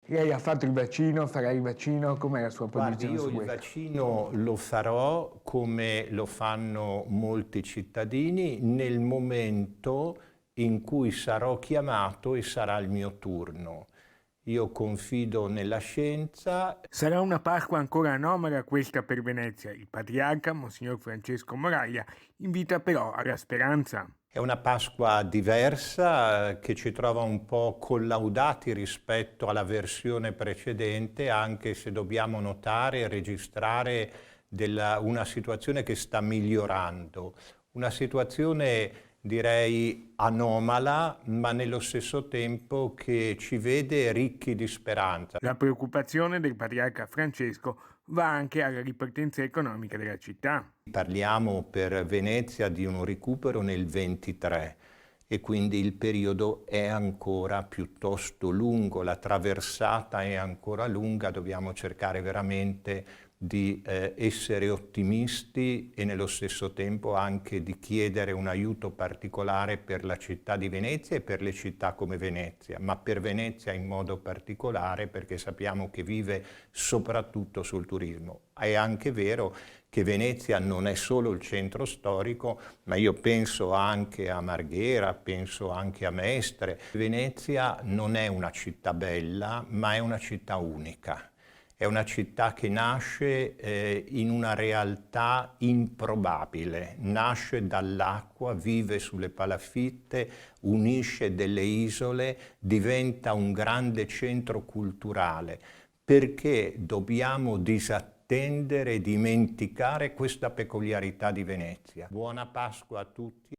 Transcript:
Lei ha fatto il vaccino, farà il vaccino, com'è la sua Guardi, posizione io su il questo? vaccino lo farò come lo fanno molti cittadini nel momento in cui sarò chiamato e sarà il mio turno. Io confido nella scienza. Sarà una Pasqua ancora anomala questa per Venezia. Il patriarca, Monsignor Francesco Moraglia, invita però alla speranza. È una Pasqua diversa che ci trova un po' collaudati rispetto alla versione precedente, anche se dobbiamo notare e registrare una situazione che sta migliorando, una situazione direi anomala, ma nello stesso tempo che ci vede ricchi di speranza. La preoccupazione del patriarca Francesco va anche alla ripartenza economica della città. Parliamo per Venezia di un recupero nel 23 e quindi il periodo è ancora piuttosto lungo, la traversata è ancora lunga, dobbiamo cercare veramente di essere ottimisti e nello stesso tempo anche di chiedere un aiuto particolare per la città di Venezia e per le città come Venezia, ma per Venezia in modo particolare perché sappiamo che vive soprattutto sul turismo. È anche vero che Venezia non è solo il centro storico, ma io penso anche a Marghera, penso anche a Mestre. Venezia non è una città bella, ma è una città unica. È una città che nasce in una realtà improbabile, nasce dall'acqua, vive sulle palafitte, unisce delle isole, diventa un grande centro culturale. Perché dobbiamo disattendere e dimenticare questa peculiarità di Venezia? Buona Pasqua a tutti.